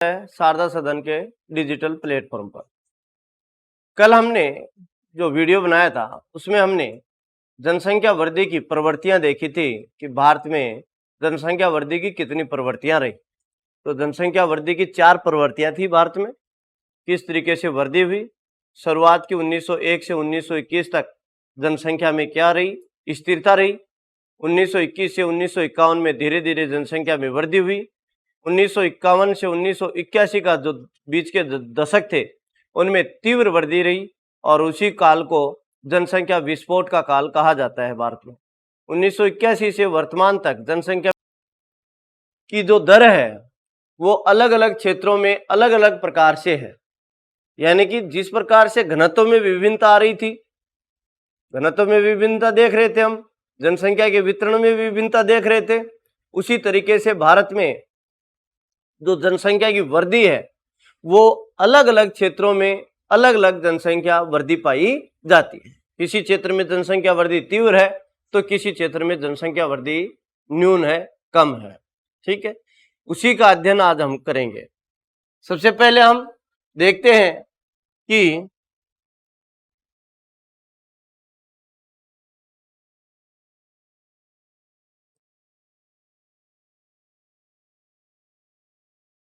शारदा सदन के digital platform पर। कल हमने जो वीडियो बनाया था उसमें हमने जनसंख्या वृद्धि की प्रवृत्तियां देखी थी कि भारत में जनसंख्या वृद्धि की कितनी प्रवृत्तियां रही। तो जनसंख्या वृद्धि की 4 प्रवृत्तियां थी भारत में, किस तरीके से वृद्धि हुई। शुरुआत की 1901 से 1921 तक जनसंख्या में क्या रही, स्थिरता रही। 1921 से 1951 में धीरे धीरे जनसंख्या में वृद्धि हुई। 1951 से 1981 का जो बीच के दशक थे उनमें तीव्र वृद्धि रही और उसी काल को जनसंख्या विस्फोट का काल कहा जाता है भारत में। 1981 से वर्तमान तक जनसंख्या की जो दर है वो अलग अलग क्षेत्रों में अलग अलग प्रकार से है, यानी कि जिस प्रकार से घनत्व में विभिन्नता आ रही थी, घनत्व में विभिन्नता देख रहे थे हम, जनसंख्या के वितरण में विभिन्नता देख रहे थे, उसी तरीके से भारत में जो जनसंख्या की वृद्धि है वो अलग अलग क्षेत्रों में अलग अलग जनसंख्या वृद्धि पाई जाती है। किसी क्षेत्र में जनसंख्या वृद्धि तीव्र है तो किसी क्षेत्र में जनसंख्या वृद्धि न्यून है, कम है। ठीक है, उसी का अध्ययन आज हम करेंगे। सबसे पहले हम देखते हैं कि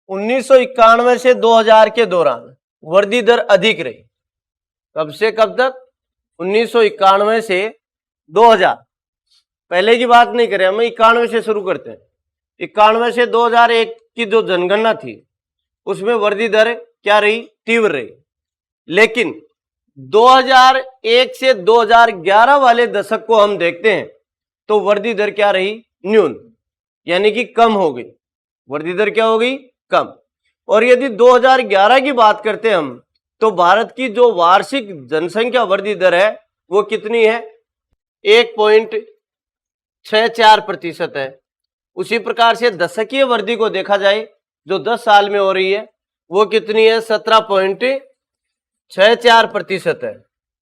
उन्नीस से 2000 के दौरान वृद्धि दर अधिक रही। कब से कब तक? 1991 से 2000। पहले की बात नहीं करें, हम 91 से शुरू करते हैं। 91 से 2001 की जो जनगणना थी उसमें वृद्धि दर क्या रही? तीव्र रही। लेकिन 2001 से 2011 वाले दशक को हम देखते हैं तो वृद्धि दर क्या रही? न्यून, यानी कि कम हो गई। वृद्धि दर क्या हो गई? कम। और यदि 2011 की बात करते हैं हम तो भारत की जो वार्षिक जनसंख्या वृद्धि दर है वो कितनी है? 1.64% है। उसी प्रकार से दशकीय वृद्धि को देखा जाए जो 10 साल में हो रही है वो कितनी है? 17.64% है।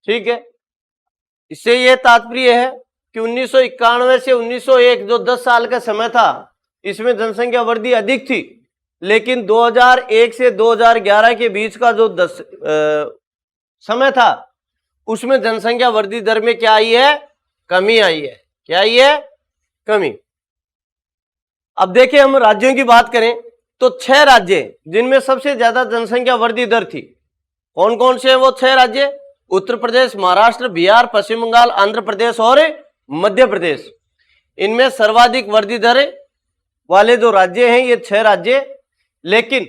ठीक है, इससे यह तात्पर्य है कि 1991 से 1901 जो 10 साल का समय था इसमें जनसंख्या वृद्धि अधिक थी, लेकिन 2001 से 2011 के बीच का जो समय था उसमें जनसंख्या वृद्धि दर में क्या आई है? कमी आई है। क्या आई है? कमी। अब देखिए, हम राज्यों की बात करें तो 6 राज्य जिनमें सबसे ज्यादा जनसंख्या वृद्धि दर थी, कौन कौन से हैं वो 6 राज्य? उत्तर प्रदेश, महाराष्ट्र, बिहार, पश्चिम बंगाल, आंध्र प्रदेश और मध्य प्रदेश। इनमें सर्वाधिक वृद्धि दर वाले जो राज्य हैं ये 6 राज्य। लेकिन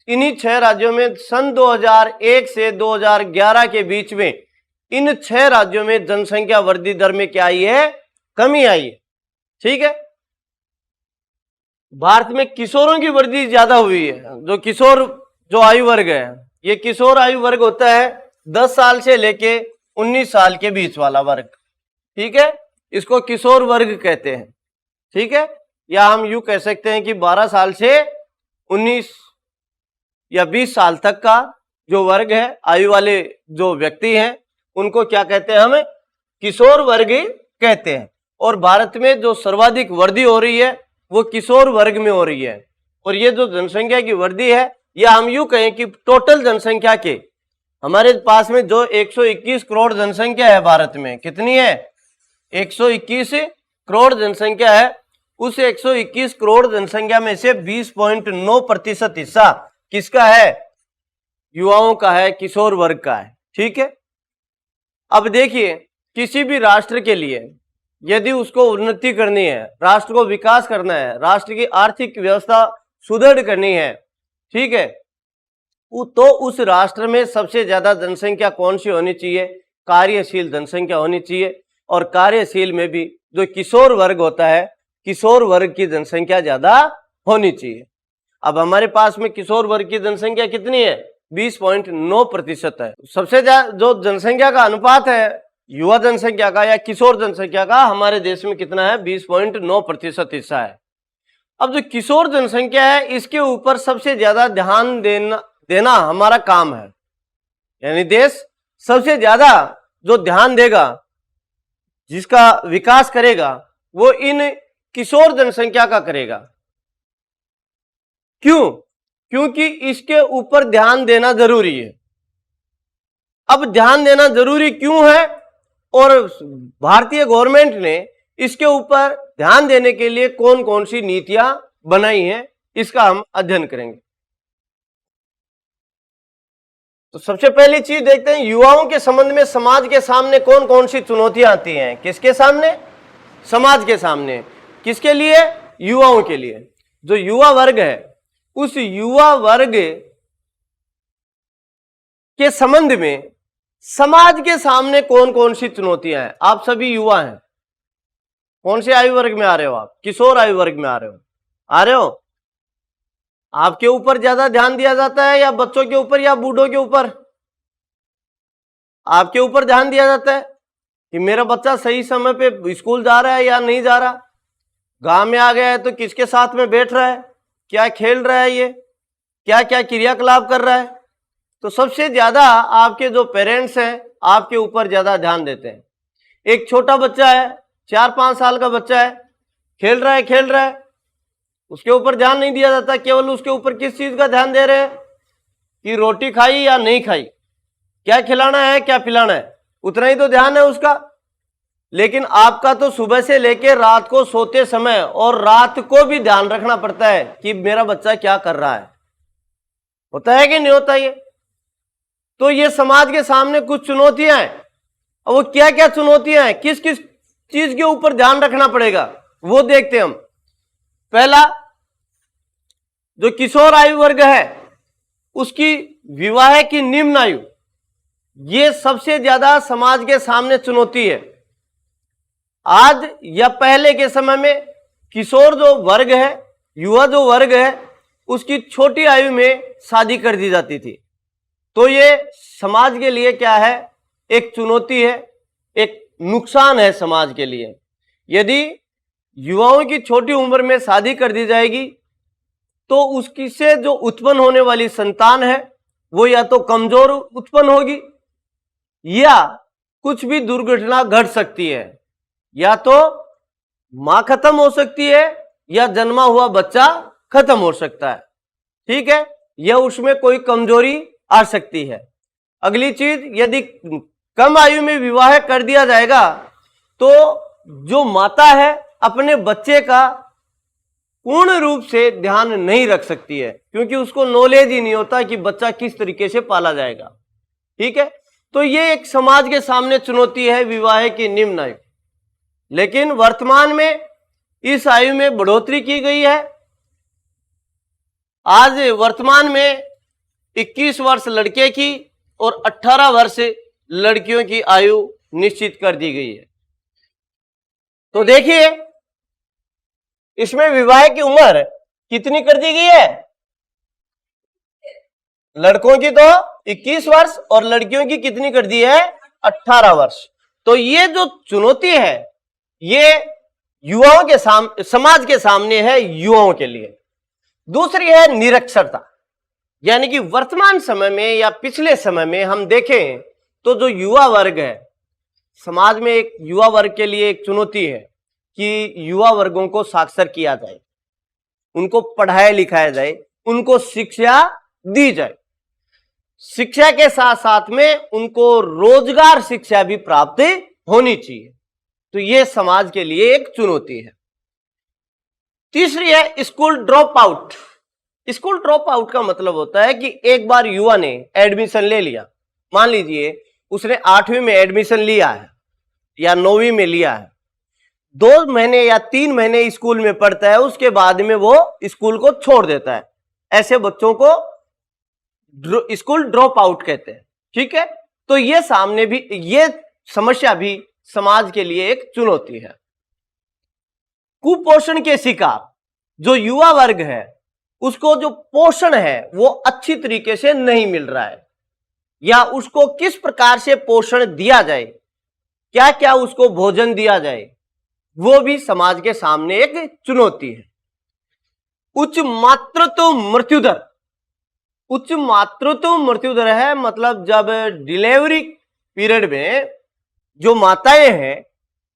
इन्हीं 6 राज्यों में सन 2001 से 2011 के बीच में इन 6 राज्यों में जनसंख्या वृद्धि दर में क्या आई है? कमी आई है। ठीक है, भारत में किशोरों की वृद्धि ज्यादा हुई है। जो किशोर जो आयु वर्ग है, ये किशोर आयु वर्ग होता है 10 साल से लेके 19 साल के बीच वाला वर्ग। ठीक है, इसको किशोर वर्ग कहते हैं। ठीक है, या हम यूं कह सकते हैं कि 12 साल से 19 या 20 साल तक का जो वर्ग है, आयु वाले जो व्यक्ति हैं उनको क्या कहते हैं? हम किशोर वर्ग कहते हैं। और भारत में जो सर्वाधिक वृद्धि हो रही है वो किशोर वर्ग में हो रही है। और ये जो जनसंख्या की वृद्धि है, या हम यूं कहें कि टोटल जनसंख्या के हमारे पास में जो 121 करोड़ जनसंख्या है भारत में, कितनी है? 121 करोड़ जनसंख्या है। उस 121 करोड़ जनसंख्या में से 20.9% हिस्सा किसका है? युवाओं का है, किशोर वर्ग का है। ठीक है, अब देखिए, किसी भी राष्ट्र के लिए यदि उसको उन्नति करनी है, राष्ट्र को विकास करना है, राष्ट्र की आर्थिक व्यवस्था सुदृढ़ करनी है, ठीक है, तो उस राष्ट्र में सबसे ज्यादा जनसंख्या कौन सी होनी चाहिए? कार्यशील जनसंख्या होनी चाहिए। और कार्यशील में भी जो किशोर वर्ग होता है, किशोर वर्ग की जनसंख्या ज्यादा होनी चाहिए। अब हमारे पास में किशोर वर्ग की जनसंख्या कितनी है? 20.9% है। सबसे ज्यादा जो जनसंख्या का अनुपात है युवा जनसंख्या का या किशोर जनसंख्या का हमारे देश में कितना है? 20.9% हिस्सा है। अब जो किशोर जनसंख्या है इसके ऊपर सबसे ज्यादा ध्यान देना हमारा काम है, यानी देश सबसे ज्यादा जो ध्यान देगा, जिसका विकास करेगा, वो इन किशोर जनसंख्या का करेगा। क्यों? क्योंकि इसके ऊपर ध्यान देना जरूरी है। अब ध्यान देना जरूरी क्यों है और भारतीय गवर्नमेंट ने इसके ऊपर ध्यान देने के लिए कौन कौन सी नीतियां बनाई हैं, इसका हम अध्ययन करेंगे। तो सबसे पहली चीज देखते हैं, युवाओं के संबंध में समाज के सामने कौन कौन सी चुनौतियां आती हैं। किसके सामने? समाज के सामने। किसके लिए? युवाओं के लिए। जो युवा वर्ग है, उस युवा वर्ग के संबंध में समाज के सामने कौन कौन सी चुनौतियां हैं। आप सभी युवा हैं। कौन से आयु वर्ग में आ रहे हो आप? किशोर आयु वर्ग में आ रहे हो? आपके ऊपर ज्यादा ध्यान दिया जाता है या बच्चों के ऊपर या बूढ़ों के ऊपर? आपके ऊपर ध्यान दिया जाता है कि मेरा बच्चा सही समय पे स्कूल जा रहा है या नहीं जा रहा। गांव में आ गया है तो किसके साथ में बैठ रहा है, क्या खेल रहा है, ये क्या क्या क्रियाकलाप कर रहा है। तो सबसे ज्यादा आपके जो पेरेंट्स हैं आपके ऊपर ज्यादा ध्यान देते हैं। एक छोटा बच्चा है, 4-5 साल का बच्चा है, खेल रहा है, उसके ऊपर ध्यान नहीं दिया जाता। केवल उसके ऊपर किस चीज का ध्यान दे रहे हैं कि रोटी खाई या नहीं खाई, क्या खिलाना है, क्या पिलाना है, उतना ही तो ध्यान है उसका। लेकिन आपका तो सुबह से लेकर रात को सोते समय और रात को भी ध्यान रखना पड़ता है कि मेरा बच्चा क्या कर रहा है। होता है कि नहीं होता ये? तो ये समाज के सामने कुछ चुनौतियां हैं। और वो क्या क्या चुनौतियां हैं, किस किस चीज के ऊपर ध्यान रखना पड़ेगा, वो देखते हैं हम। पहला, जो किशोर आयु वर्ग है उसकी विवाह की निम्न आयु, ये सबसे ज्यादा समाज के सामने चुनौती है। आज या पहले के समय में किशोर जो वर्ग है, युवा जो वर्ग है, उसकी छोटी आयु में शादी कर दी जाती थी। तो ये समाज के लिए क्या है, एक चुनौती है, एक नुकसान है समाज के लिए। यदि युवाओं की छोटी उम्र में शादी कर दी जाएगी तो उसकी से जो उत्पन्न होने वाली संतान है वो या तो कमजोर उत्पन्न होगी या कुछ भी दुर्घटना घट सकती है, या तो मां खत्म हो सकती है या जन्मा हुआ बच्चा खत्म हो सकता है। ठीक है, या उसमें कोई कमजोरी आ सकती है। अगली चीज, यदि कम आयु में विवाह कर दिया जाएगा तो जो माता है अपने बच्चे का पूर्ण रूप से ध्यान नहीं रख सकती है, क्योंकि उसको नॉलेज ही नहीं होता कि बच्चा किस तरीके से पाला जाएगा। ठीक है, तो ये एक समाज के सामने चुनौती है, विवाह की निम्न आयु। लेकिन वर्तमान में इस आयु में बढ़ोतरी की गई है। आज वर्तमान में 21 वर्ष लड़के की और 18 वर्ष लड़कियों की आयु निश्चित कर दी गई है। तो देखिए इसमें विवाह की उम्र कितनी कर दी गई है? लड़कों की तो 21 वर्ष और लड़कियों की कितनी कर दी है? 18 वर्ष। तो ये जो चुनौती है ये युवाओं के सामने, समाज के सामने है, युवाओं के लिए। दूसरी है निरक्षरता, यानी कि वर्तमान समय में या पिछले समय में हम देखें तो जो युवा वर्ग है समाज में, एक युवा वर्ग के लिए एक चुनौती है कि युवा वर्गों को साक्षर किया जाए, उनको पढ़ाया लिखाया जाए, उनको शिक्षा दी जाए। शिक्षा के साथ साथ में उनको रोजगार शिक्षा भी प्राप्त होनी चाहिए। तो यह समाज के लिए एक चुनौती है। तीसरी है school drop out. School drop out का मतलब होता है कि एक बार युवा ने एडमिशन ले लिया, मान लीजिए उसने 8वीं में एडमिशन लिया है या 9वीं में लिया है, 2 महीने या 3 महीने स्कूल में पढ़ता है, उसके बाद में वो स्कूल को छोड़ देता है। ऐसे बच्चों को स्कूल ड्रॉप आउट कहते हैं। ठीक है, तो ये सामने भी, ये समस्या भी समाज के लिए एक चुनौती है। कुपोषण के शिकार जो युवा वर्ग है उसको जो पोषण है वो अच्छी तरीके से नहीं मिल रहा है, या उसको किस प्रकार से पोषण दिया जाए, क्या क्या उसको भोजन दिया जाए, वो भी समाज के सामने एक चुनौती है। उच्च मातृत्व मृत्यु दर। उच्च मातृत्व मृत्यु दर है मतलब जब डिलीवरी पीरियड में जो माताएं हैं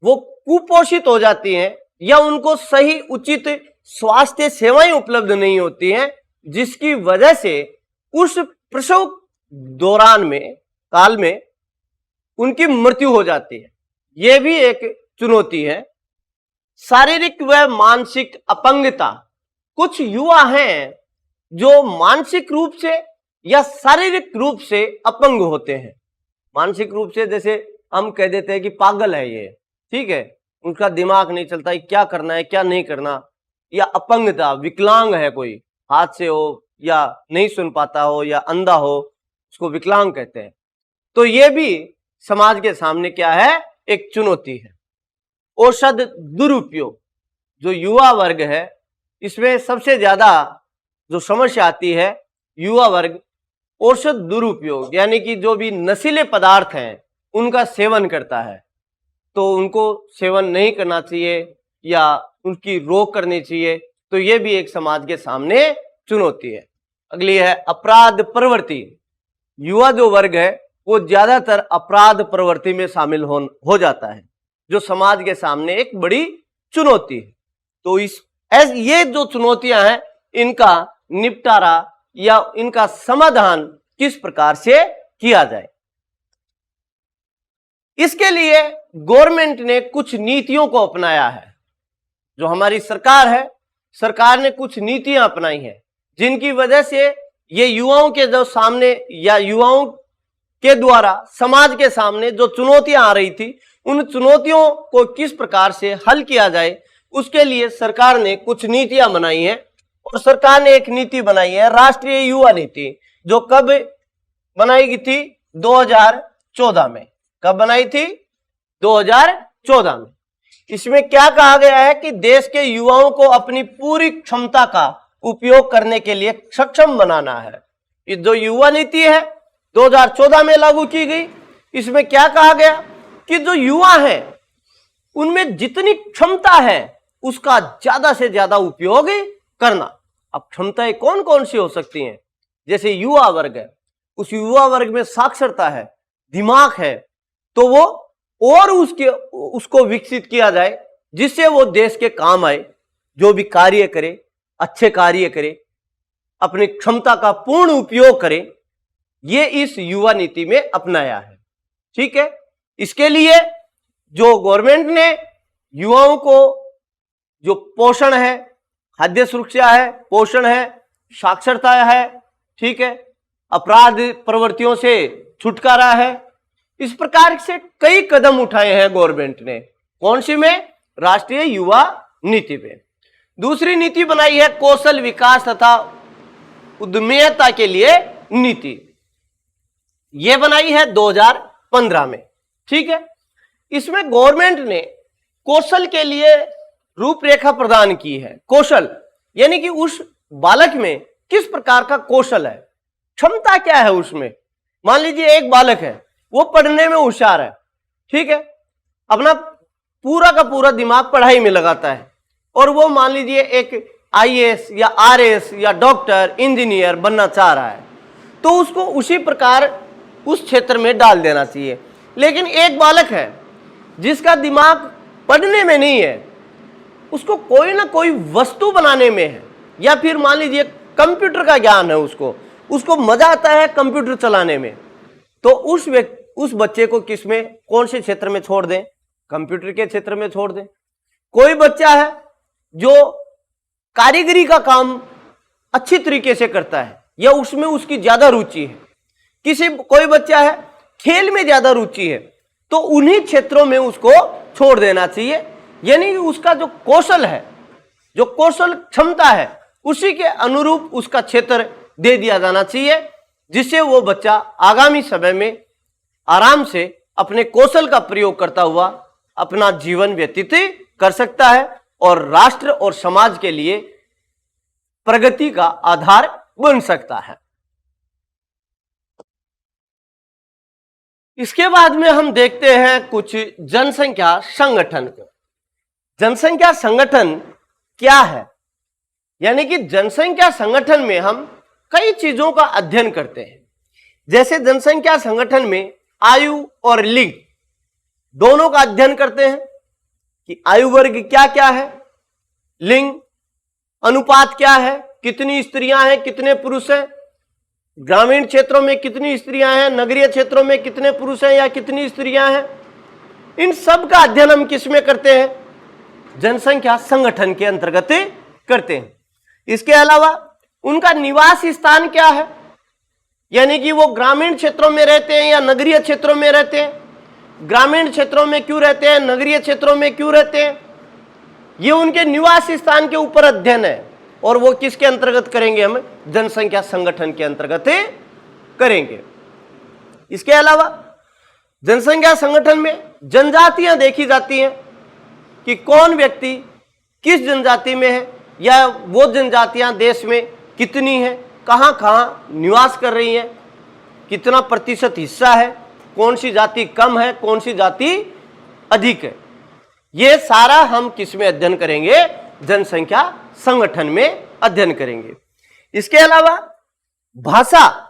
वो कुपोषित हो जाती हैं या उनको सही उचित स्वास्थ्य सेवाएं उपलब्ध नहीं होती हैं, जिसकी वजह से उस प्रसव दौरान में काल में उनकी मृत्यु हो जाती है। यह भी एक चुनौती है। शारीरिक व मानसिक अपंगता, कुछ युवा हैं जो मानसिक रूप से या शारीरिक रूप से अपंग होते हैं। मानसिक रूप से जैसे हम कह देते हैं कि पागल है ये, ठीक है, उनका दिमाग नहीं चलता, क्या करना है क्या नहीं करना, या अपंगता, विकलांग है, कोई हाथ से हो या नहीं सुन पाता हो या अंधा हो, उसको विकलांग कहते हैं। तो ये भी समाज के सामने क्या है, एक चुनौती है। औषध दुरुपयोग, जो युवा वर्ग है, इसमें सबसे ज्यादा जो समस्या आती है, युवा वर्ग औषध दुरुपयोग, यानी कि जो भी नशीले पदार्थ हैं उनका सेवन करता है। तो उनको सेवन नहीं करना चाहिए या उनकी रोक करनी चाहिए। तो ये भी एक समाज के सामने चुनौती है। अगली है अपराध प्रवृत्ति। युवा जो वर्ग है वो ज्यादातर अपराध प्रवृत्ति में शामिल हो जाता है, जो समाज के सामने एक बड़ी चुनौती है। तो ये जो चुनौतियां हैं, इनका निपटारा या इनका समाधान किस प्रकार से किया जाए, इसके लिए गवर्नमेंट ने कुछ नीतियों को अपनाया है। जो हमारी सरकार है, सरकार ने कुछ नीतियां अपनाई हैं, जिनकी वजह से ये युवाओं के जो सामने या युवाओं के द्वारा समाज के सामने जो चुनौतियां आ रही थी, उन चुनौतियों को किस प्रकार से हल किया जाए, उसके लिए सरकार ने कुछ नीतियां बनाई हैं। और सरकार ने एक नीति बनाई है, राष्ट्रीय युवा नीति, जो कब बनाई गई थी, 2014 में। कब बनाई थी, 2014 में। इसमें क्या कहा गया है कि देश के युवाओं को अपनी पूरी क्षमता का उपयोग करने के लिए सक्षम बनाना है। ये जो युवा नीति है 2014 में लागू की गई। इसमें क्या कहा गया कि जो युवा है उनमें जितनी क्षमता है उसका ज्यादा से ज्यादा उपयोग करना। अब क्षमताएं कौन कौन सी हो सकती हैं, जैसे युवा वर्ग है, उस युवा वर्ग में साक्षरता है, दिमाग है, तो वो और उसको विकसित किया जाए, जिससे वो देश के काम आए, जो भी कार्य करे अच्छे कार्य करे, अपनी क्षमता का पूर्ण उपयोग करे। ये इस युवा नीति में अपनाया है, ठीक है। इसके लिए जो गवर्नमेंट ने युवाओं को जो पोषण है, खाद्य सुरक्षा है, पोषण है, साक्षरता है, ठीक है, अपराध प्रवृत्तियों से छुटकारा है, इस प्रकार से कई कदम उठाए हैं गवर्नमेंट ने। कौन सी में, राष्ट्रीय युवा नीति पे। दूसरी नीति बनाई है कौशल विकास तथा उद्यमिता के लिए नीति, यह बनाई है 2015 में, ठीक है। इसमें गवर्नमेंट ने कौशल के लिए रूपरेखा प्रदान की है। कौशल यानी कि उस बालक में किस प्रकार का कौशल है, क्षमता क्या है उसमें। मान लीजिए एक बालक है, वो पढ़ने में होशियार है, ठीक है, अपना पूरा का पूरा दिमाग पढ़ाई में लगाता है, और वो मान लीजिए एक आईएएस या आरएएस या डॉक्टर इंजीनियर बनना चाह रहा है, तो उसको उसी प्रकार उस क्षेत्र में डाल देना चाहिए। लेकिन एक बालक है जिसका दिमाग पढ़ने में नहीं है, उसको कोई ना कोई वस्तु बनाने में है, या फिर मान लीजिए कंप्यूटर का ज्ञान है, उसको मजा आता है कंप्यूटर चलाने में, तो उस बच्चे को किसमें, कौन से क्षेत्र में छोड़ दें, कंप्यूटर के क्षेत्र में छोड़ दें। कोई बच्चा है जो कारीगरी का काम अच्छी तरीके से करता है या उसमें उसकी ज्यादा रुचि है, कोई बच्चा है खेल में ज्यादा रुचि है, तो उन्हीं क्षेत्रों में उसको छोड़ देना चाहिए। यानी कि उसका जो कौशल है, जो कौशल क्षमता है, उसी के अनुरूप उसका क्षेत्र दे दिया जाना चाहिए, जिससे वो बच्चा आगामी समय में आराम से अपने कौशल का प्रयोग करता हुआ अपना जीवन व्यतीत कर सकता है और राष्ट्र और समाज के लिए प्रगति का आधार बन सकता है। इसके बाद में हम देखते हैं कुछ जनसंख्या संगठन को। जनसंख्या संगठन क्या है, यानी कि जनसंख्या संगठन में हम कई चीजों का अध्ययन करते हैं। जैसे जनसंख्या संगठन में आयु और लिंग दोनों का अध्ययन करते हैं कि आयु वर्ग क्या क्या है, लिंग अनुपात क्या है, कितनी स्त्रियां हैं, कितने पुरुष हैं, ग्रामीण क्षेत्रों में कितनी स्त्रियां हैं, नगरीय क्षेत्रों में कितने पुरुष हैं या कितनी स्त्रियां हैं, इन सब का अध्ययन हम किस में करते हैं? जनसंख्या संगठन के अंतर्गत करते हैं। इसके अलावा उनका निवास स्थान क्या है, यानी कि वो ग्रामीण क्षेत्रों में रहते हैं या नगरीय क्षेत्रों में रहते हैं, ग्रामीण क्षेत्रों में क्यों रहते हैं, नगरीय क्षेत्रों में क्यों रहते हैं, ये उनके निवास स्थान के ऊपर अध्ययन है। और वो किसके अंतर्गत करेंगे? हम जनसंख्या संगठन के अंतर्गत करेंगे। इसके अलावा जनसंख्या संगठन में जनजातियां देखी जाती हैं कि कौन व्यक्ति किस जनजाति में है या वो जनजातियां देश में कितनी हैं, कहां कहां निवास कर रही हैं, कितना प्रतिशत हिस्सा है, कौन सी जाति कम है, कौन सी जाति अधिक है। ये सारा हम किस में अध्ययन करेंगे? जनसंख्या संगठन में अध्ययन करेंगे। इसके अलावा भाषा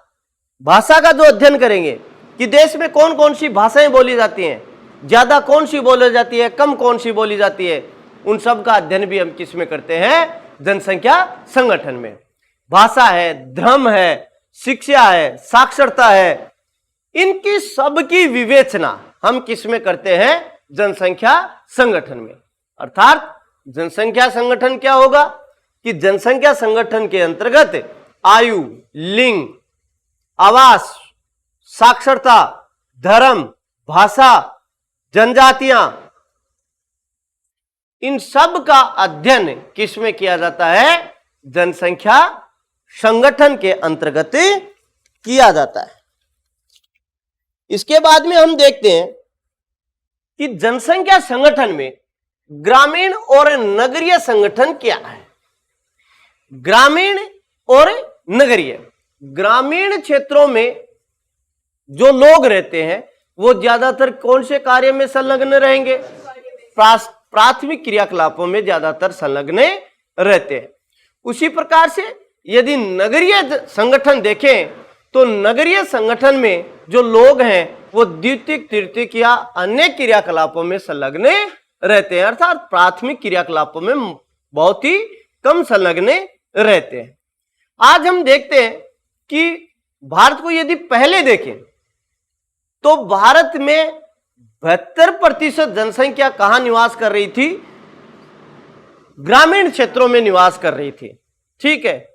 का जो अध्ययन करेंगे कि देश में कौन कौन सी भाषाएं बोली जाती हैं, ज्यादा कौन सी बोली जाती है, कम कौन सी बोली जाती है, उन सब का अध्ययन भी हम किस में करते हैं? जनसंख्या संगठन में। भाषा है, धर्म है, शिक्षा है, साक्षरता है, इनकी सबकी विवेचना हम किस में करते हैं? जनसंख्या संगठन में। अर्थात जनसंख्या संगठन क्या होगा कि जनसंख्या संगठन के अंतर्गत आयु, लिंग, आवास, साक्षरता, धर्म, भाषा, जनजातियां, इन सब का अध्ययन किस में किया जाता है? जनसंख्या संगठन के अंतर्गत किया जाता है। इसके बाद में हम देखते हैं कि जनसंख्या संगठन में ग्रामीण और नगरीय संगठन क्या है। ग्रामीण और नगरीय, ग्रामीण क्षेत्रों में जो लोग रहते हैं वो ज्यादातर कौन से कार्य में संलग्न रहेंगे? प्राथमिक क्रियाकलापों में ज्यादातर संलग्न रहते हैं। उसी प्रकार से यदि नगरीय संगठन देखें तो नगरीय संगठन में जो लोग हैं वो द्वितीयक, तृतीयक या अन्य क्रियाकलापों में संलग्न रहते हैं, अर्थात प्राथमिक क्रियाकलापों में बहुत ही कम संलग्न रहते हैं। आज हम देखते हैं कि भारत को यदि पहले देखें तो भारत में 72% जनसंख्या कहां निवास कर रही थी? ग्रामीण क्षेत्रों में निवास कर रही थी, ठीक है।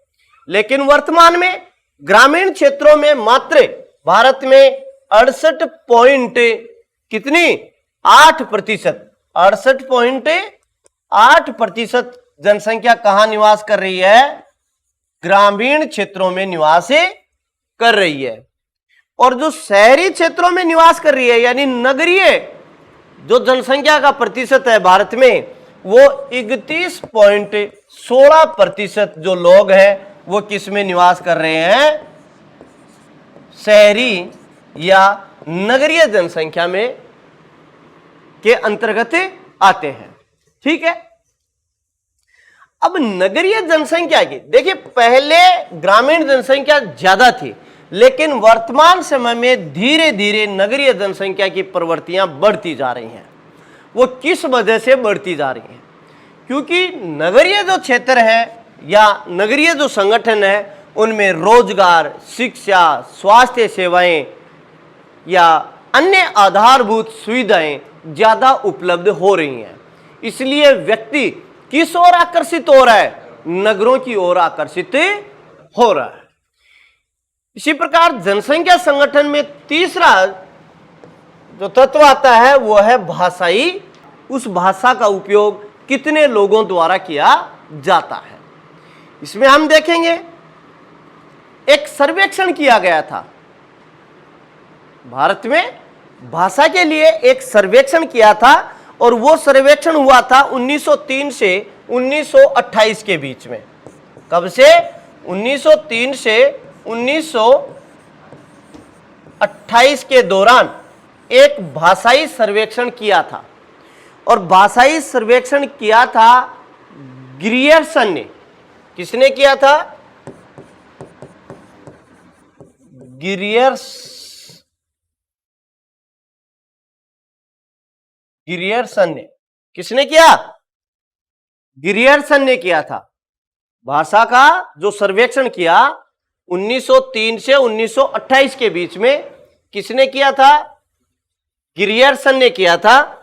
लेकिन वर्तमान में ग्रामीण क्षेत्रों में मात्र भारत में 68 पॉइंट कितनी 8%, 68.8% जनसंख्या कहां निवास कर रही है? ग्रामीण क्षेत्रों में निवास कर रही है। और जो शहरी क्षेत्रों में निवास कर रही है यानी नगरीय जो जनसंख्या का प्रतिशत है भारत में वो 31.16% जो लोग हैं वो किस में निवास कर रहे हैं? शहरी या नगरीय जनसंख्या में के अंतर्गत आते हैं, ठीक है। अब नगरीय जनसंख्या की देखिए, पहले ग्रामीण जनसंख्या ज्यादा थी लेकिन वर्तमान समय में धीरे धीरे नगरीय जनसंख्या की प्रवृत्तियां बढ़ती जा रही हैं। वो किस वजह से बढ़ती जा रही हैं? क्योंकि नगरीय जो क्षेत्र है या नगरीय जो संगठन है उनमें रोजगार, शिक्षा, स्वास्थ्य सेवाएं या अन्य आधारभूत सुविधाएं ज्यादा उपलब्ध हो रही हैं। इसलिए व्यक्ति किस ओर आकर्षित हो रहा है? नगरों की ओर आकर्षित हो रहा है। इसी प्रकार जनसंख्या संगठन में तीसरा जो तत्व आता है वो है भाषाई। उस भाषा का उपयोग कितने लोगों द्वारा किया जाता है। इसमें हम देखेंगे एक सर्वेक्षण किया गया था भारत में, भाषा के लिए एक सर्वेक्षण किया था और वो सर्वेक्षण हुआ था 1903 से 1928 के बीच में। कब से? 1903 से 1928 के दौरान एक भाषाई सर्वेक्षण किया था और भाषाई सर्वेक्षण किया था ग्रियर्सन ने। किसने किया था? ग्रियर्सन ने। किसने किया? ग्रियर्सन ने किया था। भाषा का जो सर्वेक्षण किया 1903 से 1928 के बीच में किसने किया था? ग्रियर्सन ने किया था।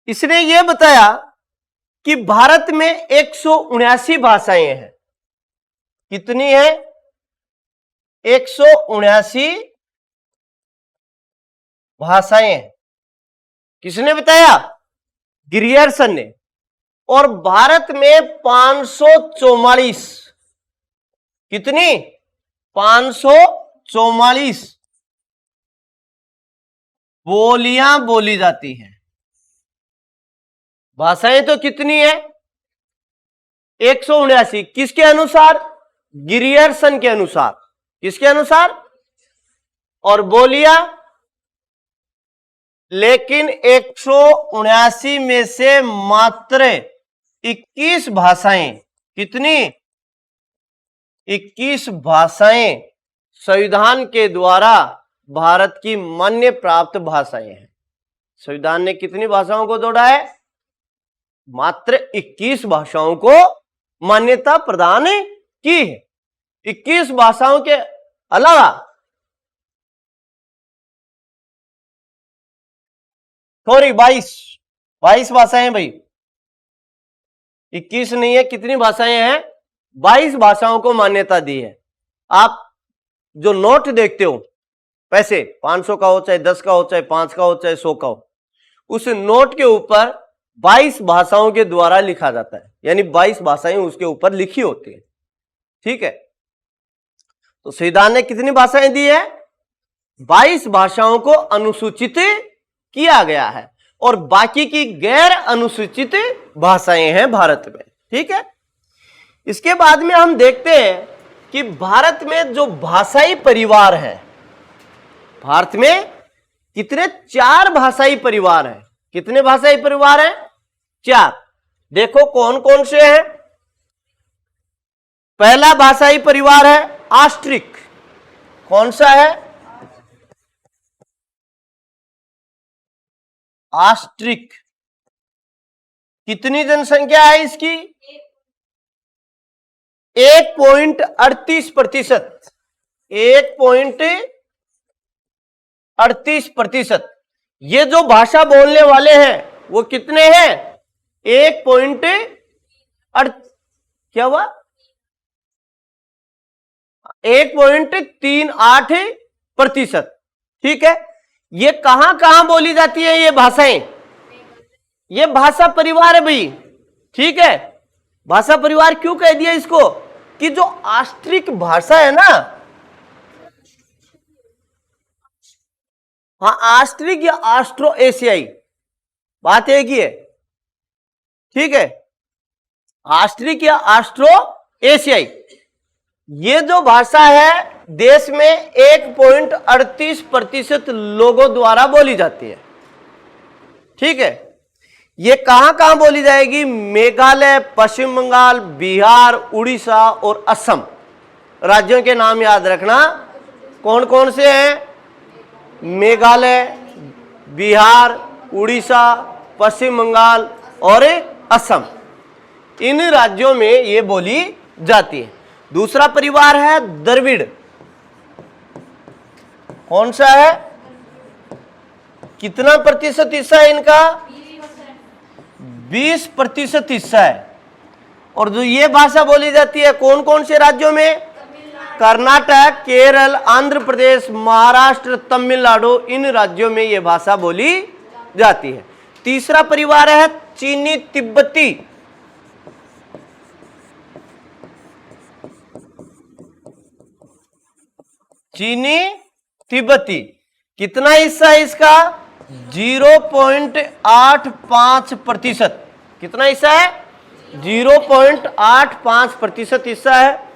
इसने यह बताया कि भारत में 179 भाषाएं हैं। कितनी है? 179 भाषाएं। किसने बताया? ग्रियर्सन ने। और भारत में 544, कितनी? 544 बोलियां बोली जाती हैं। भाषाएं तो कितनी है? 179। किसके अनुसार? ग्रियर्सन के अनुसार। किसके अनुसार? और बोलियां, लेकिन 179 में से मात्र 21 भाषाएं, कितनी? 21 भाषाएं संविधान के द्वारा भारत की मान्य प्राप्त भाषाएं हैं। संविधान ने कितनी भाषाओं को जोड़ा है? मात्र 21 भाषाओं को मान्यता प्रदान की है। 21 भाषाओं के अलावा सॉरी 22 भाषाएं भाई, 21 नहीं है। कितनी भाषाएं हैं? 22 भाषाओं को मान्यता दी है। आप जो नोट देखते हो, पैसे 500 का हो, चाहे 10 का हो, चाहे 5 का हो, चाहे 100 का हो, उस नोट के ऊपर 22 भाषाओं के द्वारा लिखा जाता है, यानी 22 भाषाएं उसके ऊपर लिखी होती है। ठीक है, तो संविधान ने कितनी भाषाएं दी है? 22 भाषाओं को अनुसूचित किया गया है और बाकी की गैर अनुसूचित भाषाएं हैं भारत में। ठीक है, इसके बाद में हम देखते हैं कि भारत में जो भाषाई परिवार है, भारत में कितने? 4 भाषाई परिवार हैं। कितने भाषाई परिवार हैं? 4। देखो कौन कौन से हैं। पहला भाषाई परिवार है ऑस्ट्रिक। कौन सा है? ऑस्ट्रिक। कितनी जनसंख्या है इसकी? 1.38%। 1.38%। ये जो भाषा बोलने वाले हैं वो कितने हैं? क्या हुआ? 1.38%। ठीक है, ये कहां कहां बोली जाती है ये भाषाएं? ये भाषा परिवार है भाई। ठीक है, भाषा परिवार क्यों कह दिया इसको? कि जो ऑस्ट्रिक भाषा है ना, हाँ, ऑस्ट्रिक या ऑस्ट्रो एशियाई, बात एक ही है। ठीक है, ऑस्ट्रिक या ऑस्ट्रो एशियाई, ये जो भाषा है देश में 1.38% लोगों द्वारा बोली जाती है। ठीक है, ये कहां कहां बोली जाएगी? मेघालय, पश्चिम बंगाल, बिहार, उड़ीसा और असम। राज्यों के नाम याद रखना, कौन कौन से हैं? मेघालय, बिहार, उड़ीसा, पश्चिम बंगाल और असम। इन राज्यों में ये बोली जाती है। दूसरा परिवार है द्रविड़। कौन सा है? कितना प्रतिशत हिस्सा है इनका? 20% हिस्सा है। और जो ये भाषा बोली जाती है कौन कौन से राज्यों में? कर्नाटक, केरल, आंध्र प्रदेश, महाराष्ट्र, तमिलनाडु, इन राज्यों में ये भाषा बोली जाती है। तीसरा परिवार है चीनी तिब्बती। चीनी तिब्बती, कितना हिस्सा है इसका? 0.85%। कितना हिस्सा है? 0.85% हिस्सा है।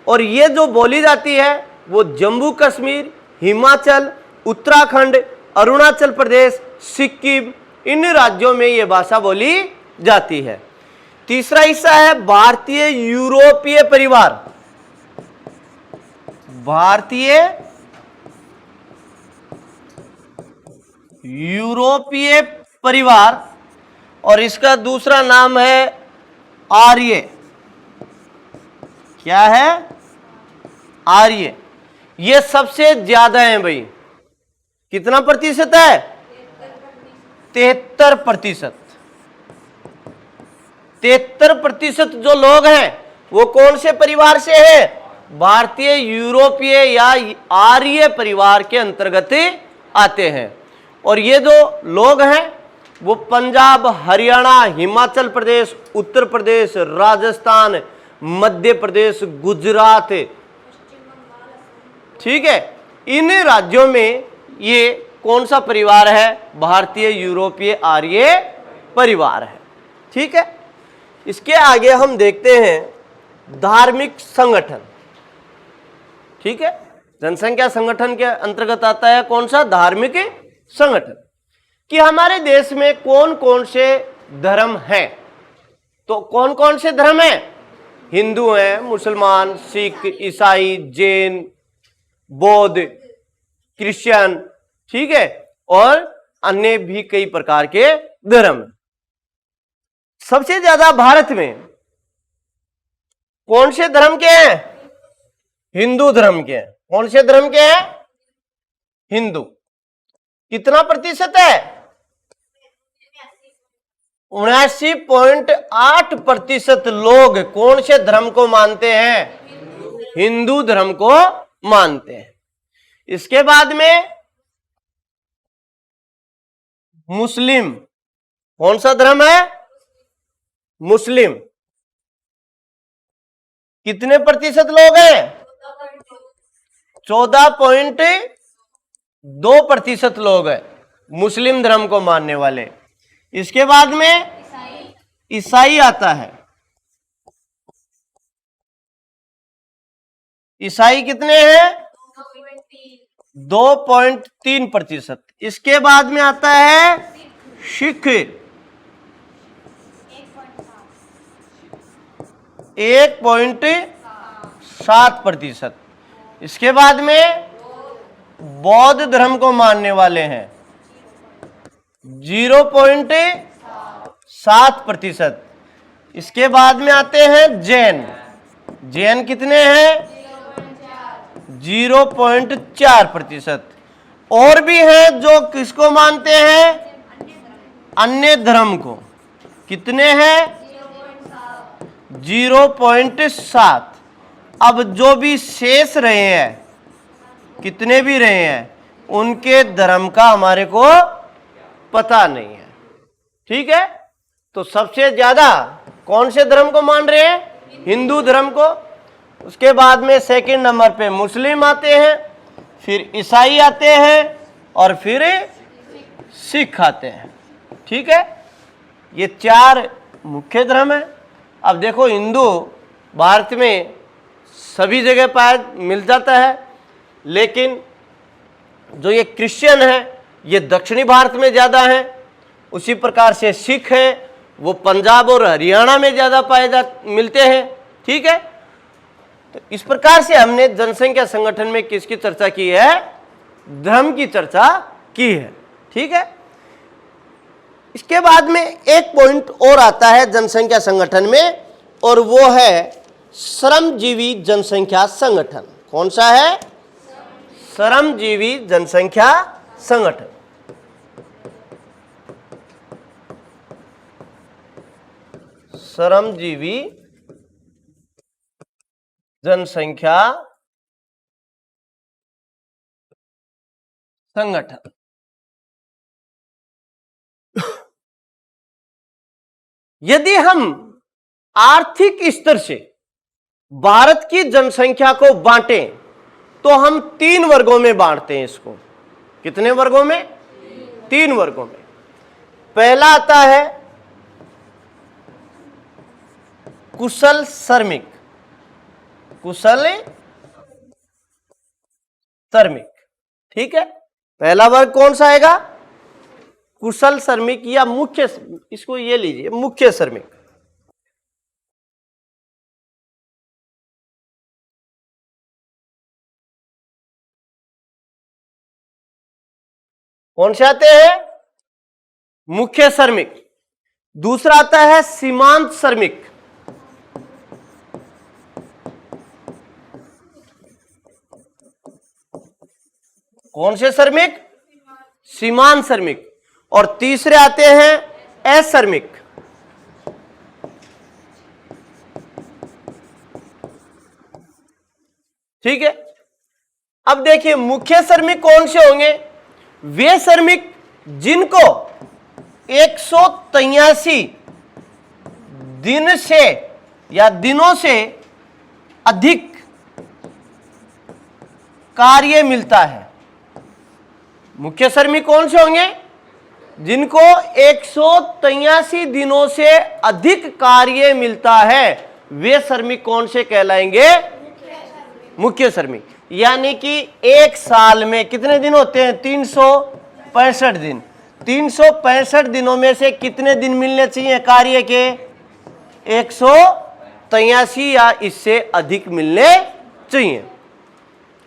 और ये जो बोली जाती है वो जम्मू कश्मीर, हिमाचल, उत्तराखंड, अरुणाचल प्रदेश, सिक्किम, इन राज्यों में ये भाषा बोली जाती है। तीसरा हिस्सा है भारतीय यूरोपीय परिवार। भारतीय यूरोपीय परिवार, और इसका दूसरा नाम है आर्य। क्या है? आर्य। ये सबसे ज्यादा है भाई। कितना प्रतिशत है? 73%। 73% जो लोग हैं वो कौन से परिवार से हैं? भारतीय यूरोपीय या आर्य परिवार के अंतर्गत आते हैं। और ये जो लोग हैं वो पंजाब, हरियाणा, हिमाचल प्रदेश, उत्तर प्रदेश, राजस्थान, मध्य प्रदेश, गुजरात, ठीक है, इन राज्यों में ये कौन सा परिवार है? भारतीय यूरोपीय आर्य परिवार है। ठीक है, इसके आगे हम देखते हैं धार्मिक संगठन। ठीक है, जनसंख्या संगठन के अंतर्गत आता है कौन सा? धार्मिक संगठन। कि हमारे देश में कौन कौन से धर्म हैं। तो कौन कौन से धर्म हैं? हिंदू हैं, मुसलमान, सिख, ईसाई, जैन, बौद्ध, क्रिश्चियन, ठीक है, और अन्य भी कई प्रकार के धर्म। सबसे ज्यादा भारत में कौन से धर्म के हैं? हिंदू धर्म के हैं। कौन से धर्म के हैं? हिंदू। कितना प्रतिशत है? 79.8% लोग कौन से धर्म को मानते हैं? हिंदू धर्म को मानते हैं। इसके बाद में मुस्लिम। कौन सा धर्म है? मुस्लिम। कितने प्रतिशत लोग हैं? 14.2% लोग हैं मुस्लिम धर्म को मानने वाले। इसके बाद में ईसाई आता है। ईसाई कितने हैं? 2.3%। इसके बाद में आता है सिख, 1.7%। इसके बाद में बौद्ध धर्म को मानने वाले हैं 0.7%। इसके बाद में आते हैं जैन। जैन कितने हैं? 0.4%। और भी हैं जो किसको मानते हैं? अन्य धर्म को। कितने हैं? 0.7। अब जो भी शेष रहे हैं, कितने भी रहे हैं, उनके धर्म का हमारे को पता नहीं है। ठीक है, तो सबसे ज्यादा कौन से धर्म को मान रहे हैं? हिंदू धर्म को। उसके बाद में सेकंड नंबर पे मुस्लिम आते हैं, फिर ईसाई आते हैं, और फिर सिख आते हैं। ठीक है, ये 4 मुख्य धर्म है। अब देखो, हिंदू भारत में सभी जगह पाया मिल जाता है, लेकिन जो ये क्रिश्चियन है ये दक्षिणी भारत में ज्यादा है। उसी प्रकार से सिख है, वो पंजाब और हरियाणा में ज्यादा मिलते हैं। ठीक है, तो इस प्रकार से हमने जनसंख्या संगठन में किसकी चर्चा की है? धर्म की चर्चा की है। ठीक है, इसके बाद में एक पॉइंट और आता है जनसंख्या संगठन में, और वो है श्रमजीवी जनसंख्या संगठन। कौन सा है? श्रमजीवी जनसंख्या संगठन। श्रमजीवी जनसंख्या संगठन। यदि हम आर्थिक स्तर से भारत की जनसंख्या को बांटें तो हम 3 वर्गों में बांटते हैं इसको। कितने वर्गों में? 3 वर्गों में। पहला आता है कुशल श्रमिक। कुशल श्रमिक, ठीक है, पहला वर्ग कौन सा आएगा? कुशल श्रमिक, या मुख्य, इसको ये लीजिए, मुख्य श्रमिक। कौन से आते हैं? मुख्य श्रमिक। दूसरा आता है सीमांत श्रमिक। कौन से श्रमिक? सीमांत श्रमिक। और तीसरे आते हैं अश्रमिक। ठीक है। अब देखिए मुख्य श्रमिक कौन से होंगे? वे श्रमिक जिनको 183 दिन से या दिनों से अधिक कार्य मिलता है। मुख्य श्रमिक कौन से होंगे? जिनको 183 दिनों से अधिक कार्य मिलता है, वे श्रमिक कौन से कहलाएंगे? मुख्य श्रमिक। यानी कि एक साल में कितने दिन होते हैं? 365 दिन। 365 दिनों में से कितने दिन मिलने चाहिए कार्य के? 183 या इससे अधिक मिलने चाहिए।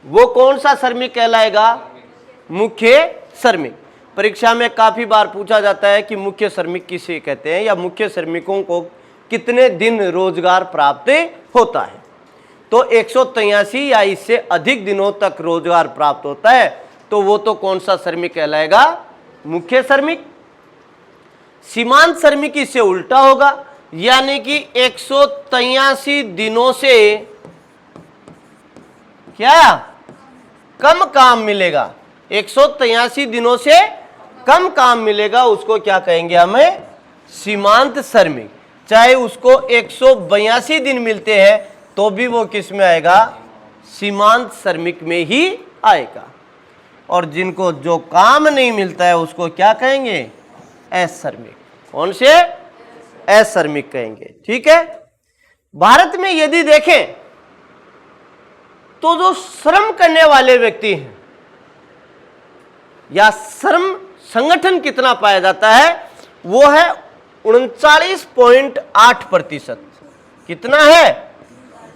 वो कौन सा श्रमिक कहलाएगा? मुख्य श्रमिक। परीक्षा में काफी बार पूछा जाता है कि मुख्य श्रमिक किसे कहते हैं, या मुख्य श्रमिकों को कितने दिन रोजगार प्राप्त होता है। तो 183 या इससे अधिक दिनों तक रोजगार प्राप्त होता है, तो वो तो कौन सा श्रमिक कहलाएगा? मुख्य श्रमिक। सीमांत श्रमिक इससे उल्टा होगा, यानी कि 183 दिनों से क्या कम काम मिलेगा, 183 दिनों से कम काम मिलेगा, उसको क्या कहेंगे हमें? सीमांत श्रमिक। चाहे उसको 182 दिन मिलते हैं तो भी वो किस में आएगा? सीमांत श्रमिक में ही आएगा। और जिनको जो काम नहीं मिलता है उसको क्या कहेंगे? अश्रमिक। कौन से? अश्रमिक कहेंगे। ठीक है। भारत में यदि देखें तो जो श्रम करने वाले व्यक्ति हैं या श्रम संगठन कितना पाया जाता है, वो है 39.8%। कितना है?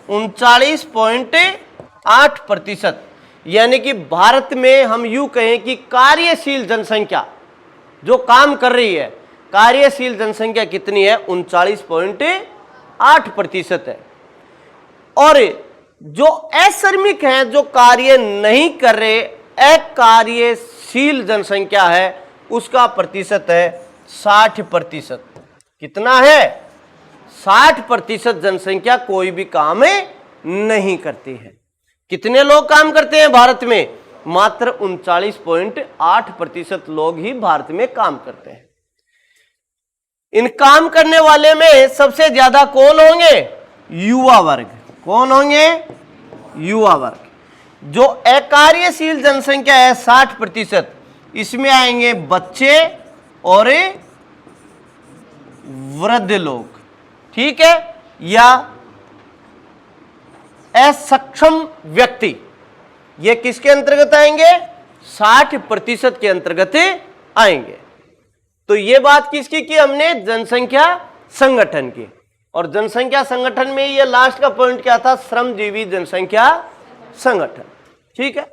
39.8%। यानी कि भारत में हम यूं कहें कि कार्यशील जनसंख्या जो काम कर रही है, कार्यशील जनसंख्या कितनी है? 39.8% है। और जो अश्रमिक हैं, जो कार्य नहीं कर रहे, अकार्यशील जनसंख्या है, उसका प्रतिशत है 60%। कितना है? 60% जनसंख्या कोई भी काम नहीं करती है। कितने लोग काम करते हैं भारत में? मात्र 39.8% लोग ही भारत में काम करते हैं। इन काम करने वाले में सबसे ज्यादा कौन होंगे? युवा वर्ग। कौन होंगे? युवा वर्ग। जो अकार्यशील जनसंख्या है 60%, इसमें आएंगे बच्चे और वृद्ध लोग। ठीक है। या असक्षम व्यक्ति, ये किसके अंतर्गत आएंगे? 60% के अंतर्गत आएंगे। तो ये बात किसकी की हमने? जनसंख्या संगठन की। और जनसंख्या संगठन में ये लास्ट का पॉइंट क्या था? श्रमजीवी जनसंख्या संगठन। ठीक है।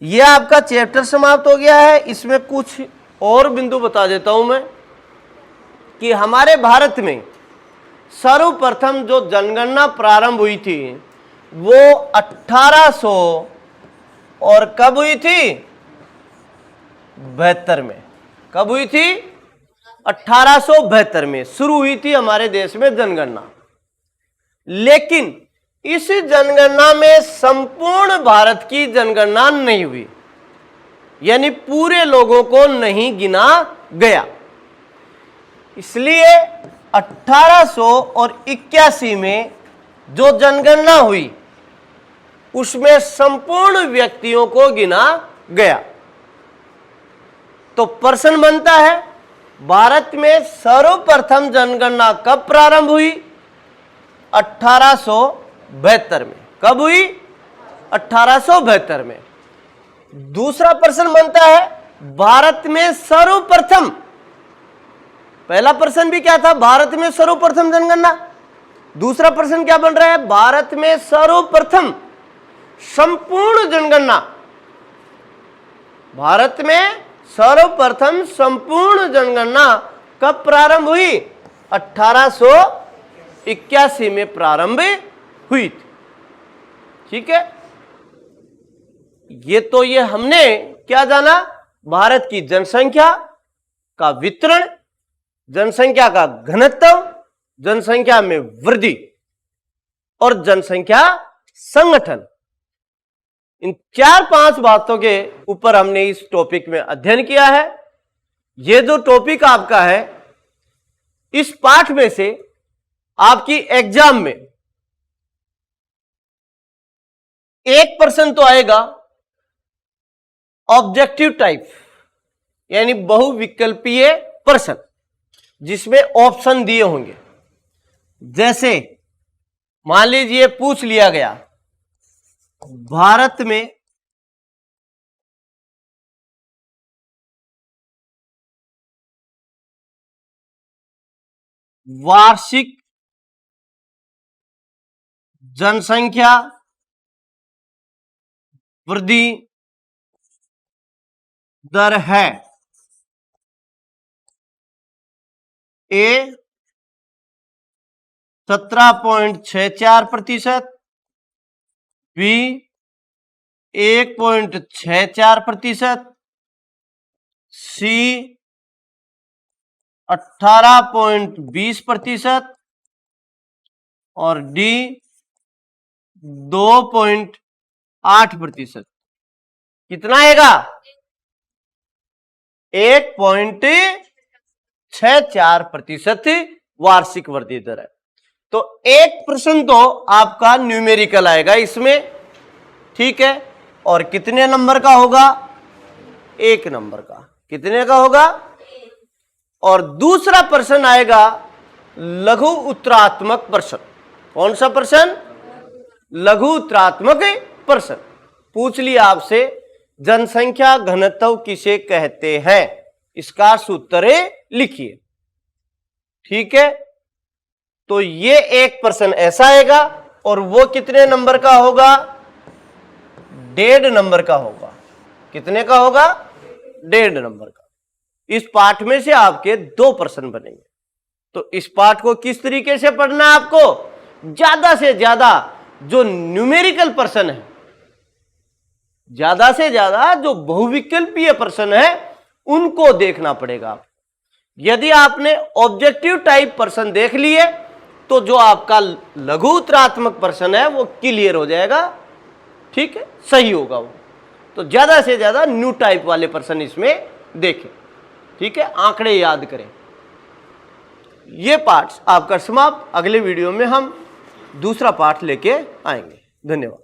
ये आपका चैप्टर समाप्त हो गया है। इसमें कुछ और बिंदु बता देता हूं मैं कि हमारे भारत में सर्वप्रथम जो जनगणना प्रारंभ हुई थी वो 1800 और कब हुई थी? 72 में। कब हुई थी? 1872 में शुरू हुई थी हमारे देश में जनगणना। लेकिन इस जनगणना में संपूर्ण भारत की जनगणना नहीं हुई, यानी पूरे लोगों को नहीं गिना गया। इसलिए 1881 में जो जनगणना हुई उसमें संपूर्ण व्यक्तियों को गिना गया। तो प्रश्न बनता है, भारत में सर्वप्रथम जनगणना कब प्रारंभ हुई? 1872 में। कब हुई? 1872 में। दूसरा प्रश्न बनता है, भारत में सर्वप्रथम, पहला प्रश्न भी क्या था? भारत में सर्वप्रथम जनगणना। दूसरा प्रश्न क्या बन रहा है? भारत में सर्वप्रथम संपूर्ण जनगणना। भारत में सर्वप्रथम संपूर्ण जनगणना कब प्रारंभ हुई? 1881 में प्रारंभ हुई थी। ठीक है, ये हमने क्या जाना? भारत की जनसंख्या का वितरण, जनसंख्या का घनत्व, जनसंख्या में वृद्धि और जनसंख्या संगठन। इन 4-5 बातों के ऊपर हमने इस टॉपिक में अध्ययन किया है। ये जो टॉपिक आपका है, इस पाठ में से आपकी एग्जाम में 1 प्रश्न तो आएगा ऑब्जेक्टिव टाइप, यानी बहुविकल्पीय प्रश्न, जिसमें ऑप्शन दिए होंगे। जैसे मान लीजिए पूछ लिया गया, भारत में वार्षिक जनसंख्या वृद्धि दर है ए 17.64%, बी 1.64%, सी 18.20% और डी 2.8%। कितना आएगा? 1.64% वार्षिक वृद्धि दर है। तो एक प्रश्न तो आपका न्यूमेरिकल आएगा इसमें, ठीक है, और कितने नंबर का होगा? 1 नंबर का। कितने का होगा? और दूसरा प्रश्न आएगा लघु उत्तरात्मक प्रश्न। कौन सा प्रश्न? लघु उत्तरात्मक प्रश्न। पूछ लिया आपसे, जनसंख्या घनत्व किसे कहते हैं? इसका सूत्र लिखिए। ठीक है, तो ये एक प्रश्न ऐसा आएगा और वो कितने नंबर का होगा? 1.5 नंबर का होगा। कितने का होगा? 1.5 नंबर का। इस पाठ में से आपके 2 प्रश्न बनेंगे। तो इस पाठ को किस तरीके से पढ़ना है आपको? ज्यादा से ज्यादा जो न्यूमेरिकल प्रश्न है, ज्यादा से ज्यादा जो बहुविकल्पीय प्रश्न है, उनको देखना पड़ेगा। यदि आपने ऑब्जेक्टिव टाइप प्रश्न देख लिए तो जो आपका लघु उत्तरात्मक प्रश्न है वो क्लियर हो जाएगा। ठीक है, सही होगा वो। तो ज्यादा से ज्यादा न्यू टाइप वाले प्रश्न इसमें देखें। ठीक है, आंकड़े याद करें। ये पाठ आपका समाप्त। अगले वीडियो में हम दूसरा पाठ लेके आएंगे। धन्यवाद।